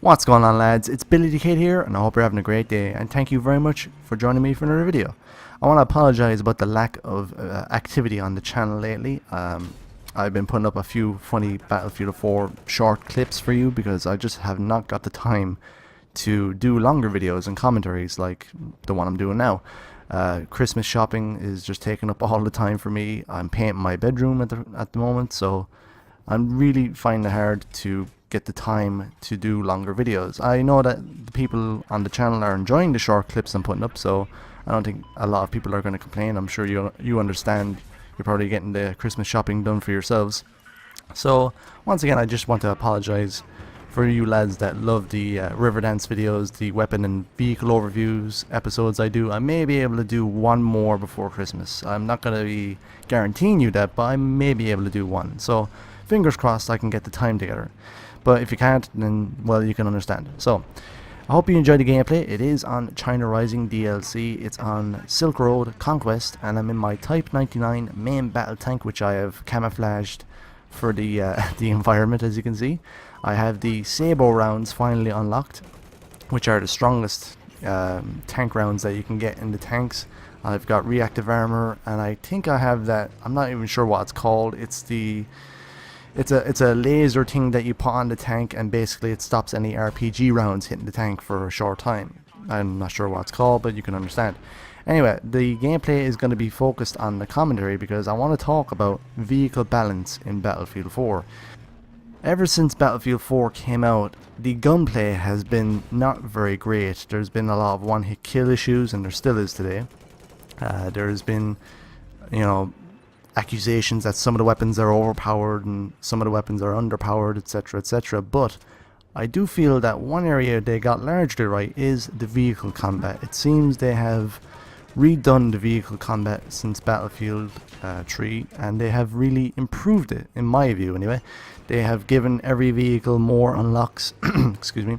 What's going on, lads? It's BillyTheKid here, and I hope you're having a great day, and thank you very much for joining me for another video. I want to apologize about the lack of activity on the channel lately. I've been putting up a few funny Battlefield 4 short clips for you because I just have not got the time to do longer videos and commentaries like the one I'm doing now. Christmas shopping is just taking up all the time for me. I'm painting my bedroom at the moment, so I'm really finding it hard to get the time to do longer videos. I know that the people on the channel are enjoying the short clips I'm putting up, so I don't think a lot of people are going to complain. I'm sure you understand. You're probably getting the Christmas shopping done for yourselves. So once again, I just want to apologize for you lads that love the Riverdance videos, the weapon and vehicle overviews episodes I do. I may be able to do one more before Christmas. I'm not going to be guaranteeing you that, but I may be able to do one. So fingers crossed I can get the time together. But if you can't, then, well, you can understand. So I hope you enjoyed the gameplay. It is on China Rising DLC. It's on Silk Road Conquest, and I'm in my Type 99 main battle tank, which I have camouflaged for the the environment, as you can see. I have the Sabo rounds finally unlocked, which are the strongest tank rounds that you can get in the tanks. I've got reactive armor, and I think I have that. I'm not even sure what it's called. It's a laser thing that you put on the tank, and basically it stops any RPG rounds hitting the tank for a short time. I'm not sure what it's called, but you can understand. Anyway, the gameplay is going to be focused on the commentary because I want to talk about vehicle balance in Battlefield 4. Ever since Battlefield 4 came out, the gunplay has been not very great. There's been a lot of one-hit kill issues, and there still is today. There's been, accusations that some of the weapons are overpowered and some of the weapons are underpowered, etc, etc. But I do feel that one area they got largely right is the vehicle combat. It seems they have redone the vehicle combat since Battlefield 3, and they have really improved it, in my view anyway. They have given every vehicle more unlocks. Excuse me.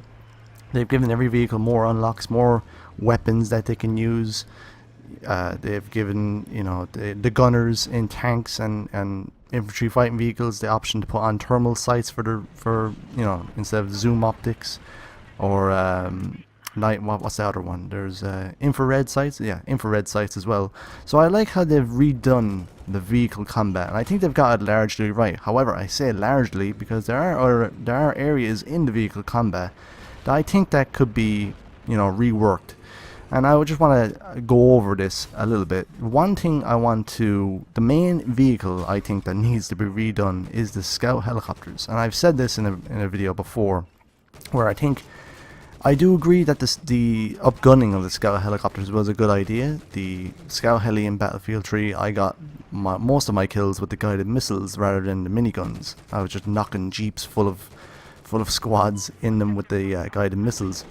They've given every vehicle more unlocks, more weapons that they can use. They've given the gunners in tanks and infantry fighting vehicles the option to put on thermal sights for instead of zoom optics, or what's the other one? There's infrared sights. Yeah, infrared sights as well. So I like how they've redone the vehicle combat, and I think they've got it largely right. However, I say largely because there are areas in the vehicle combat that I think that could be reworked. And I would just want to go over this a little bit. One thing the main vehicle I think that needs to be redone is the scout helicopters. And I've said this in a video before, where I do agree that the upgunning of the scout helicopters was a good idea. The scout heli in Battlefield 3, I got most of my kills with the guided missiles rather than the miniguns. I was just knocking jeeps full of squads in them with the guided missiles.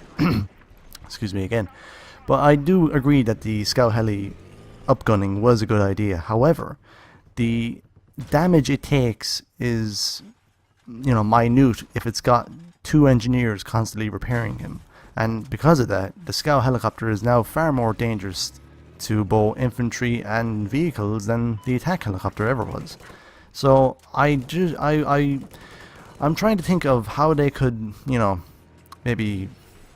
Excuse me again. But I do agree that the scout heli upgunning was a good idea. However, the damage it takes is, minute if it's got two engineers constantly repairing him. And because of that, the scout helicopter is now far more dangerous to both infantry and vehicles than the attack helicopter ever was. So I'm trying to think of how they could, maybe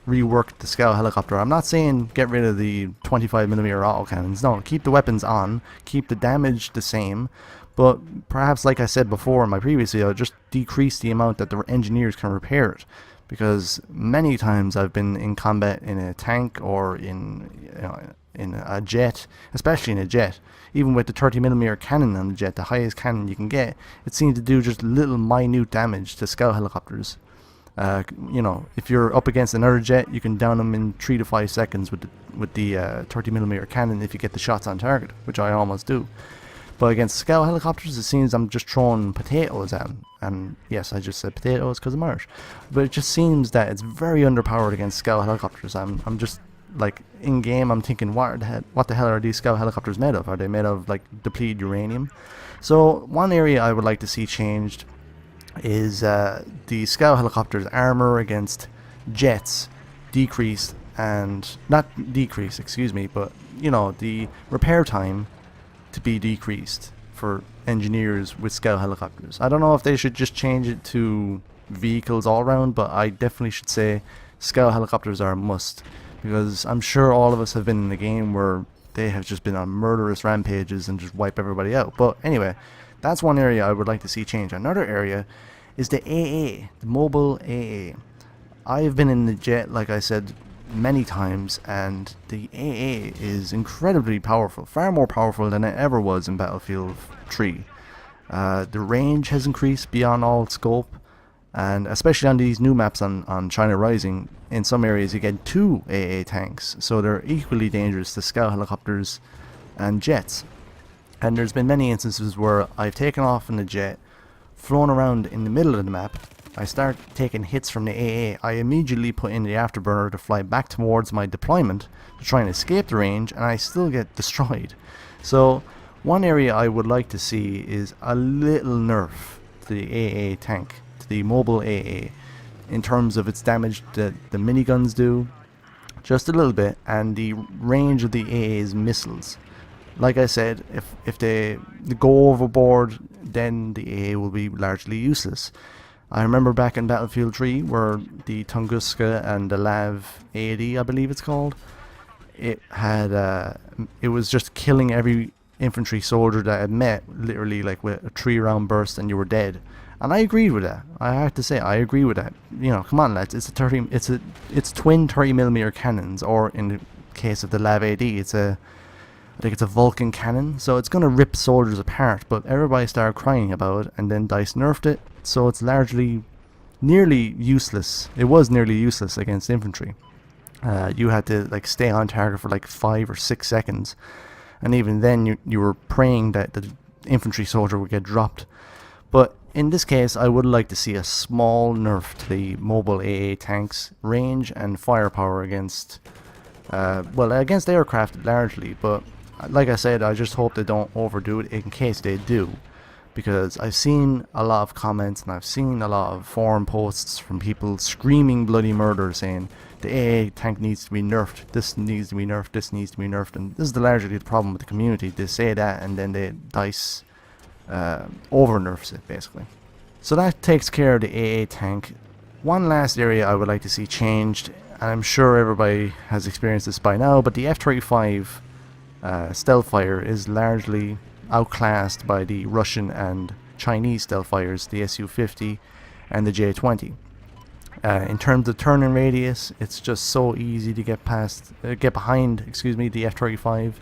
rework the scout helicopter. I'm not saying get rid of the 25mm autocannons. No, keep the weapons on, keep the damage the same, but perhaps, like I said before in my previous video, just decrease the amount that the engineers can repair it. Because many times I've been in combat in a tank or in a jet, especially in a jet, even with the 30mm cannon on the jet, the highest cannon you can get, it seems to do just little minute damage to scout helicopters. If you're up against another jet, you can down them in 3 to 5 seconds with the 30mm cannon if you get the shots on target, which I almost do. But against scout helicopters, it seems I'm just throwing potatoes at them. And yes, I just said potatoes because I'm Irish. But it just seems that it's very underpowered against scout helicopters. I'm just like in game. I'm thinking, what the hell are these scout helicopters made of? Are they made of like depleted uranium? So one area I would like to see changed is the scout helicopter's armor against jets decreased, and not decreased, excuse me, but the repair time to be decreased for engineers with scout helicopters. I don't know if they should just change it to vehicles all around, but I definitely should say scout helicopters are a must, because I'm sure all of us have been in the game where they have just been on murderous rampages and just wipe everybody out. But anyway, that's one area I would like to see change. Another area is the AA, the mobile AA. I've been in the jet, like I said, many times, and the AA is incredibly powerful, far more powerful than it ever was in Battlefield 3. The range has increased beyond all scope, and especially on these new maps on China Rising, in some areas you get 2 AA tanks, so they're equally dangerous to scout helicopters and jets. And there's been many instances where I've taken off in the jet, flown around in the middle of the map, I start taking hits from the AA, I immediately put in the afterburner to fly back towards my deployment to try and escape the range, and I still get destroyed. So one area I would like to see is a little nerf to the AA tank, to the mobile AA, in terms of its damage that the miniguns do, just a little bit, and the range of the AA's missiles. Like I said, if they go overboard, then the AA will be largely useless. I remember back in Battlefield 3 where the Tunguska and the Lav 80, I believe it's called, it was just killing every infantry soldier that I had met, literally like with a 3-round burst, and you were dead. And I agreed with that. I have to say, I agree with that. You know, come on lads, it's twin 30mm cannons, or in the case of the Lav 80, I think it's a Vulcan cannon, so it's going to rip soldiers apart, but everybody started crying about it, and then DICE nerfed it, so it's nearly useless. It was nearly useless against infantry. You had to like stay on target for like 5 or 6 seconds, and even then you were praying that the infantry soldier would get dropped. But in this case, I would like to see a small nerf to the mobile AA tanks' range and firepower against against aircraft largely, but like I said, I just hope they don't overdo it in case they do, because I've seen a lot of comments and I've seen a lot of forum posts from people screaming bloody murder, saying the AA tank needs to be nerfed, this needs to be nerfed, this needs to be nerfed, and this is largely the problem with the community. They say that and then they DICE over nerfs it basically. So that takes care of the AA tank. One last area I would like to see changed, and I'm sure everybody has experienced this by now, but the F-35 stealth fighter is largely outclassed by the Russian and Chinese stealth fighters, the Su-50 and the J-20. In terms of turning radius, it's just so easy to get behind the F-35.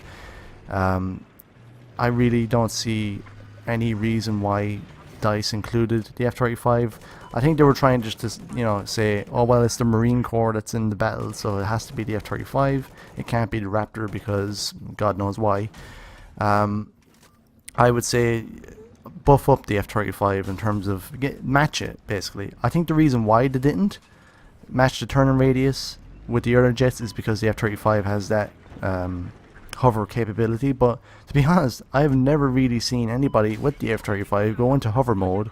I really don't see any reason why DICE included the F-35. I think they were trying just to, say, oh well, it's the Marine Corps that's in the battle, so it has to be the F-35. It can't be the Raptor because God knows why. I would say buff up the F-35 in terms of match it, basically. I think the reason why they didn't match the turning radius with the other jets is because the F-35 has that hover capability, but to be honest, I've never really seen anybody with the F-35 go into hover mode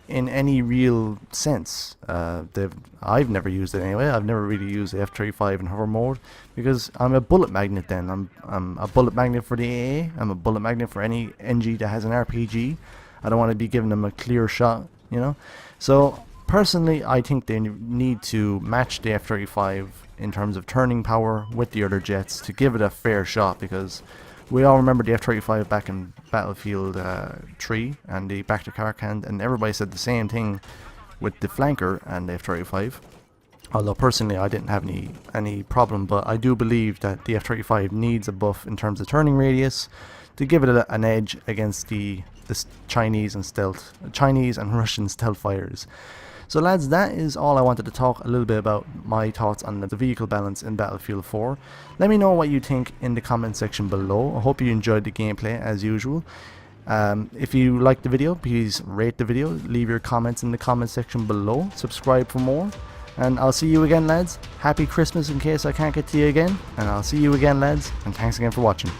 in any real sense. I've never used it anyway. I've never really used the F-35 in hover mode because I'm a bullet magnet then. I'm a bullet magnet for the AA. I'm a bullet magnet for any NG that has an RPG. I don't want to be giving them a clear shot, So personally, I think they need to match the F-35 in terms of turning power with the other jets to give it a fair shot, because we all remember the F-35 back in Battlefield 3 and the back to Karkand, and everybody said the same thing with the flanker and the F-35. Although personally I didn't have any problem, but I do believe that the F-35 needs a buff in terms of turning radius to give it an edge against the Chinese and Russian stealth fighters. So lads, that is all I wanted to talk a little bit about my thoughts on the vehicle balance in Battlefield 4. Let me know what you think in the comment section below. I hope you enjoyed the gameplay as usual. If you liked the video, please rate the video, leave your comments in the comment section below, subscribe for more, and I'll see you again lads. Happy Christmas in case I can't get to you again, and I'll see you again lads, and thanks again for watching.